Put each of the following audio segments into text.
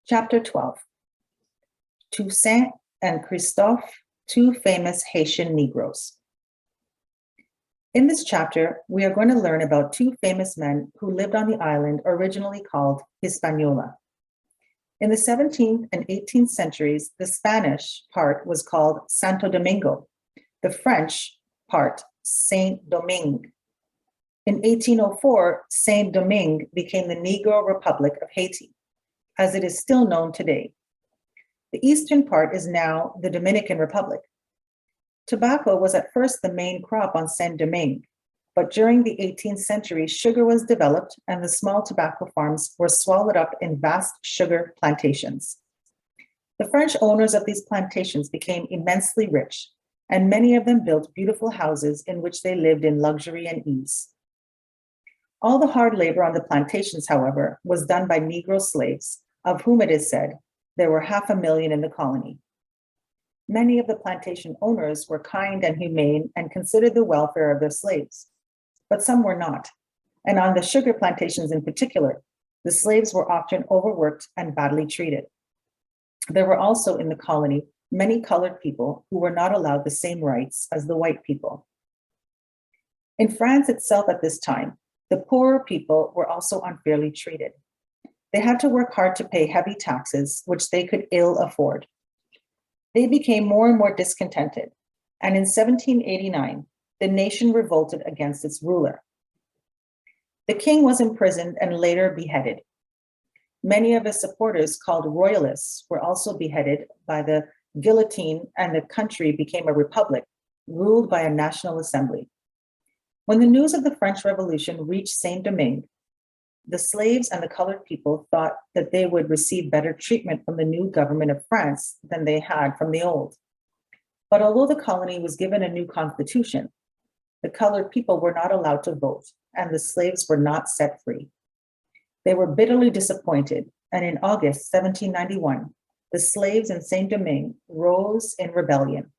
Chapter 12, Toussaint and Christophe, two famous Haitian Negroes. In this chapter, we are going to learn about two famous men who lived on the island originally called Hispaniola. In the 17th and 18th centuries, the Spanish part was called Saint-Domingue, the French part Saint-Domingue. In 1804, Saint-Domingue became the Negro Republic of Haiti, as it is still known today. The eastern part is now the Dominican Republic. Tobacco was at first the main crop on Saint-Domingue, but during the 18th century, sugar was developed and the small tobacco farms were swallowed up in vast sugar plantations. The French owners of these plantations became immensely rich, and many of them built beautiful houses in which they lived in luxury and ease. All the hard labor on the plantations, however, was done by Negro slaves, of whom it is said there were 500,000 in the colony. Many of the plantation owners were kind and humane and considered the welfare of their slaves, but some were not. And on the sugar plantations in particular, the slaves were often overworked and badly treated. There were also in the colony many colored people who were not allowed the same rights as the white people. In France itself at this time, the poorer people were also unfairly treated. They had to work hard to pay heavy taxes, which they could ill afford. They became more and more discontented, and in 1789, the nation revolted against its ruler. The king was imprisoned and later beheaded. Many of his supporters, called royalists, were also beheaded by the guillotine, and the country became a republic ruled by a national assembly. When the news of the French Revolution reached Saint-Domingue, the slaves and the colored people thought that they would receive better treatment from the new government of France than they had from the old. But although the colony was given a new constitution, the colored people were not allowed to vote, and the slaves were not set free. They were bitterly disappointed, and in August 1791, the slaves in Saint-Domingue rose in rebellion.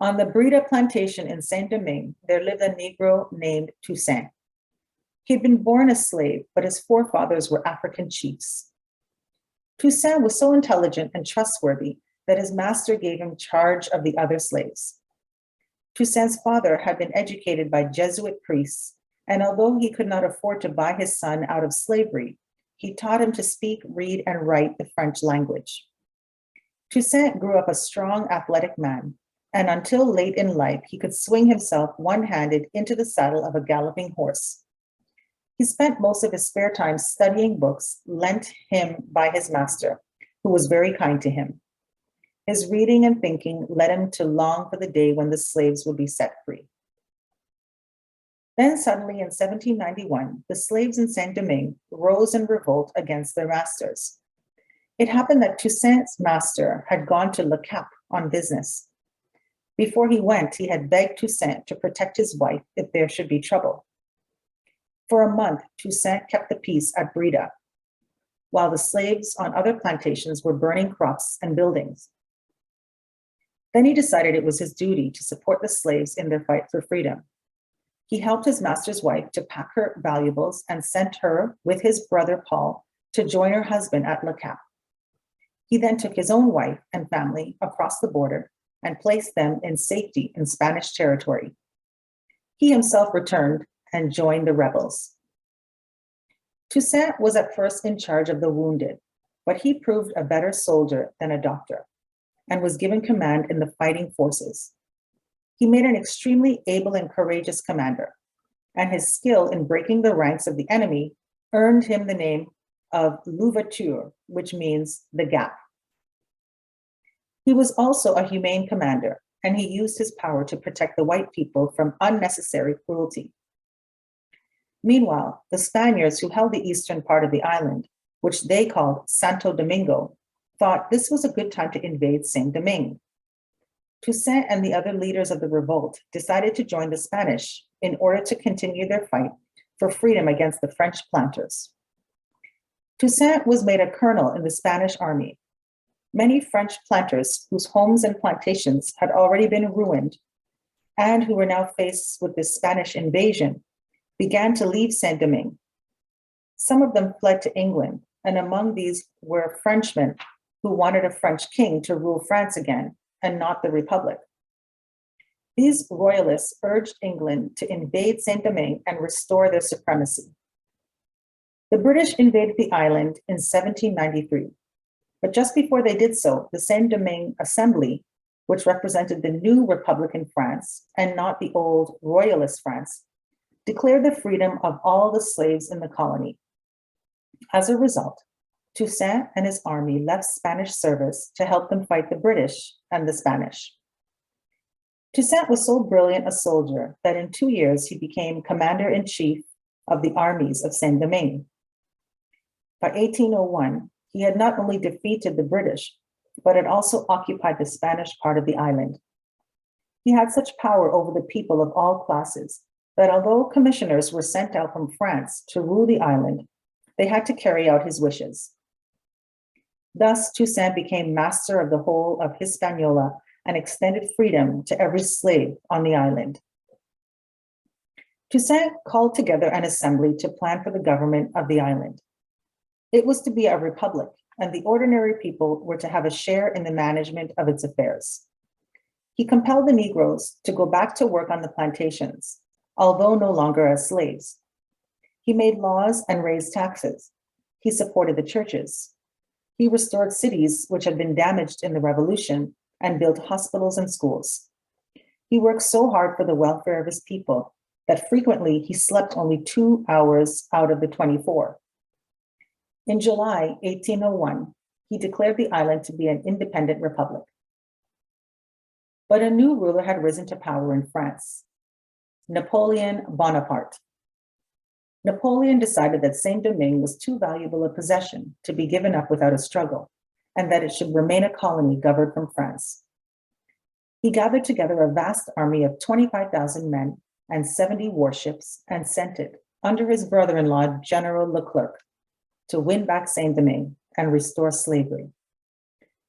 On the Breda plantation in Saint-Domingue, there lived a Negro named Toussaint. He'd been born a slave, but his forefathers were African chiefs. Toussaint was so intelligent and trustworthy that his master gave him charge of the other slaves. Toussaint's father had been educated by Jesuit priests, and although he could not afford to buy his son out of slavery, he taught him to speak, read, and write the French language. Toussaint grew up a strong, athletic man, and until late in life, he could swing himself one-handed into the saddle of a galloping horse. He spent most of his spare time studying books lent him by his master, who was very kind to him. His reading and thinking led him to long for the day when the slaves would be set free. Then suddenly in 1791, the slaves in Saint-Domingue rose in revolt against their masters. It happened that Toussaint's master had gone to Le Cap on business. Before he went, he had begged Toussaint to protect his wife if there should be trouble. For a month, Toussaint kept the peace at Breda, while the slaves on other plantations were burning crops and buildings. Then he decided it was his duty to support the slaves in their fight for freedom. He helped his master's wife to pack her valuables and sent her with his brother Paul to join her husband at Le Cap. He then took his own wife and family across the border and placed them in safety in Spanish territory. He himself returned and joined the rebels. Toussaint was at first in charge of the wounded, but he proved a better soldier than a doctor and was given command in the fighting forces. He made an extremely able and courageous commander, and his skill in breaking the ranks of the enemy earned him the name of L'Ouverture, which means the gap. He was also a humane commander, and he used his power to protect the white people from unnecessary cruelty. Meanwhile, the Spaniards who held the eastern part of the island, which they called Santo Domingo, thought this was a good time to invade Saint-Domingue. Toussaint and the other leaders of the revolt decided to join the Spanish in order to continue their fight for freedom against the French planters. Toussaint was made a colonel in the Spanish army. Many French planters whose homes and plantations had already been ruined and who were now faced with this Spanish invasion began to leave Saint-Domingue. Some of them fled to England, and among these were Frenchmen who wanted a French king to rule France again and not the Republic. These royalists urged England to invade Saint-Domingue and restore their supremacy. The British invaded the island in 1793, but just before they did so, the Saint-Domingue Assembly, which represented the new Republic in France and not the old royalist France, declared the freedom of all the slaves in the colony. As a result, Toussaint and his army left Spanish service to help them fight the British and the Spanish. Toussaint was so brilliant a soldier that in 2 years he became commander-in-chief of the armies of Saint-Domingue. By 1801, he had not only defeated the British, but had also occupied the Spanish part of the island. He had such power over the people of all classes that although commissioners were sent out from France to rule the island, they had to carry out his wishes. Thus, Toussaint became master of the whole of Hispaniola and extended freedom to every slave on the island. Toussaint called together an assembly to plan for the government of the island. It was to be a republic, and the ordinary people were to have a share in the management of its affairs. He compelled the Negroes to go back to work on the plantations, although no longer as slaves. He made laws and raised taxes. He supported the churches. He restored cities which had been damaged in the revolution and built hospitals and schools. He worked so hard for the welfare of his people that frequently he slept only 2 hours out of the 24. In July 1801, he declared the island to be an independent republic. But a new ruler had risen to power in France, Napoleon Bonaparte. Napoleon decided that Saint-Domingue was too valuable a possession to be given up without a struggle, and that it should remain a colony governed from France. He gathered together a vast army of 25,000 men and 70 warships and sent it, under his brother-in-law, General Leclerc, to win back Saint-Domingue and restore slavery.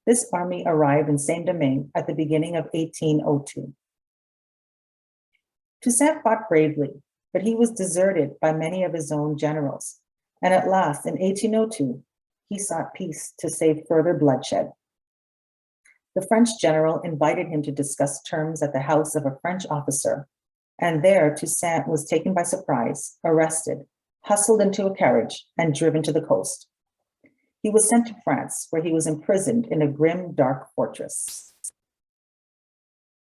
This army arrived in Saint-Domingue at the beginning of 1802. Toussaint fought bravely, but he was deserted by many of his own generals, and at last, in 1802, he sought peace to save further bloodshed. The French general invited him to discuss terms at the house of a French officer, and there Toussaint was taken by surprise, arrested, hustled into a carriage, and driven to the coast. He was sent to France, where he was imprisoned in a grim, dark fortress.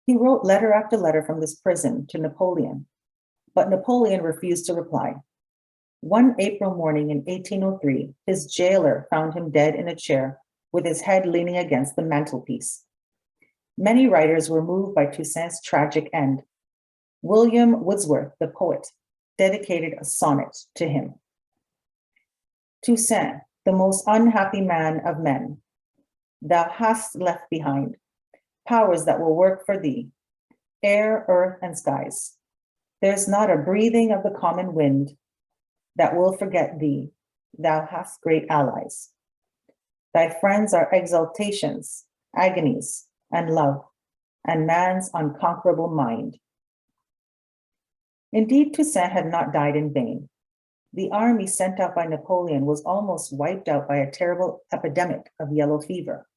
He wrote letter after letter from this prison to Napoleon, but Napoleon refused to reply. One April morning in 1803, his jailer found him dead in a chair with his head leaning against the mantelpiece. Many writers were moved by Toussaint's tragic end. William Wordsworth, the poet, dedicated a sonnet to him. Toussaint, the most unhappy man of men, thou hast left behind powers that will work for thee, air, earth, and skies. There's not a breathing of the common wind that will forget thee. Thou hast great allies. Thy friends are exaltations, agonies, and love, and man's unconquerable mind. Indeed, Toussaint had not died in vain. The army sent out by Napoleon was almost wiped out by a terrible epidemic of yellow fever.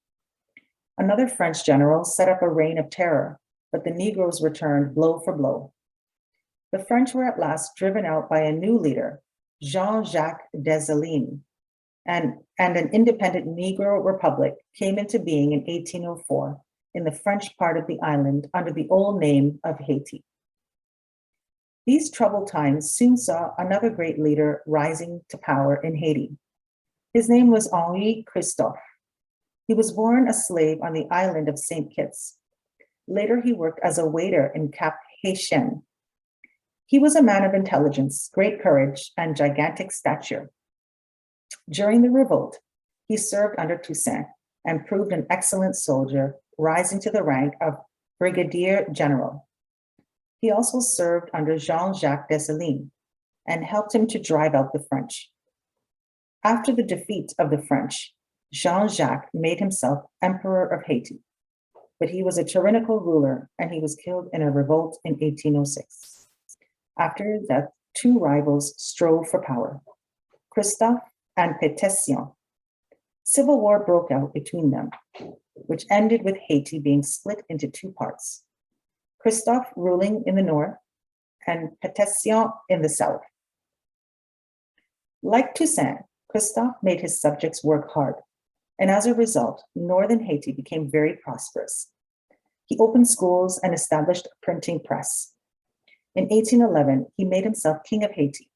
Another French general set up a reign of terror, but the Negroes returned blow for blow. The French were at last driven out by a new leader, Jean-Jacques Dessalines, and an independent Negro republic came into being in 1804 in the French part of the island under the old name of Haiti. These troubled times soon saw another great leader rising to power in Haiti. His name was Henri Christophe. He was born a slave on the island of St. Kitts. Later, he worked as a waiter in Cap Haitian. He was a man of intelligence, great courage, and gigantic stature. During the revolt, he served under Toussaint and proved an excellent soldier, rising to the rank of brigadier general. He also served under Jean-Jacques Dessalines and helped him to drive out the French. After the defeat of the French, Jean-Jacques made himself emperor of Haiti, but he was a tyrannical ruler and he was killed in a revolt in 1806. After his death, two rivals strove for power, Christophe and Pétion, Civil war broke out between them, which ended with Haiti being split into two parts, Christophe ruling in the north and Toussaint in the south. Like Toussaint, Christophe made his subjects work hard, and as a result, northern Haiti became very prosperous. He opened schools and established a printing press. In 1811, he made himself king of Haiti.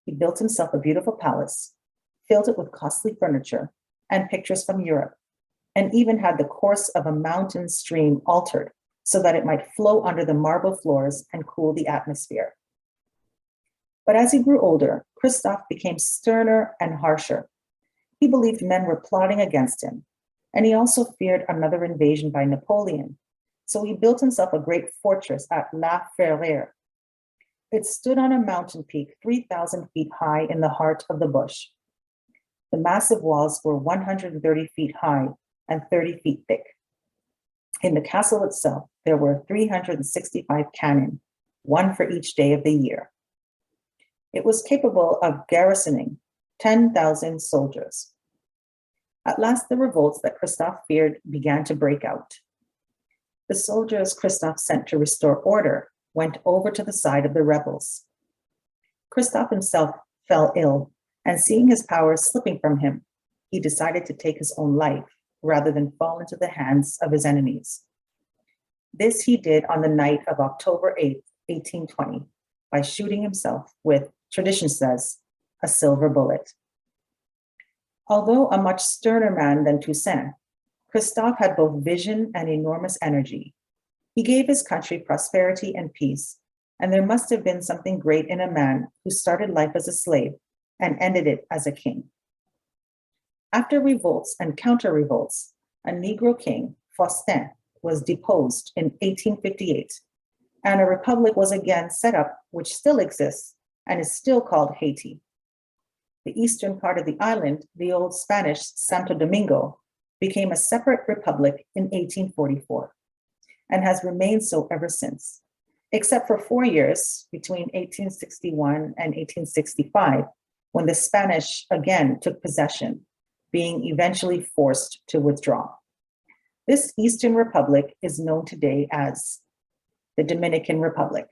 He built himself a beautiful palace, filled it with costly furniture and pictures from Europe, and even had the course of a mountain stream altered so that it might flow under the marble floors and cool the atmosphere. But as he grew older, Christophe became sterner and harsher. He believed men were plotting against him, and he also feared another invasion by Napoleon. So he built himself a great fortress at La Ferrière. It stood on a mountain peak 3,000 feet high in the heart of the bush. The massive walls were 130 feet high and 30 feet thick. In the castle itself, there were 365 cannon, one for each day of the year. It was capable of garrisoning 10,000 soldiers. At last, the revolts that Christophe feared began to break out. The soldiers Christophe sent to restore order went over to the side of the rebels. Christophe himself fell ill, and seeing his powers slipping from him, he decided to take his own life rather than fall into the hands of his enemies. This he did on the night of October 8th, 1820, by shooting himself with, tradition says, a silver bullet. Although a much sterner man than Toussaint, Christophe had both vision and enormous energy. He gave his country prosperity and peace, and there must have been something great in a man who started life as a slave and ended it as a king. After revolts and counter-revolts, a Negro king, Faustin, was deposed in 1858, and a republic was again set up, which still exists and is still called Haiti. The eastern part of the island, the old Spanish Saint-Domingue, became a separate republic in 1844 and has remained so ever since, except for 4 years between 1861 and 1865, when the Spanish again took possession, being eventually forced to withdraw. This Eastern Republic is known today as the Dominican Republic.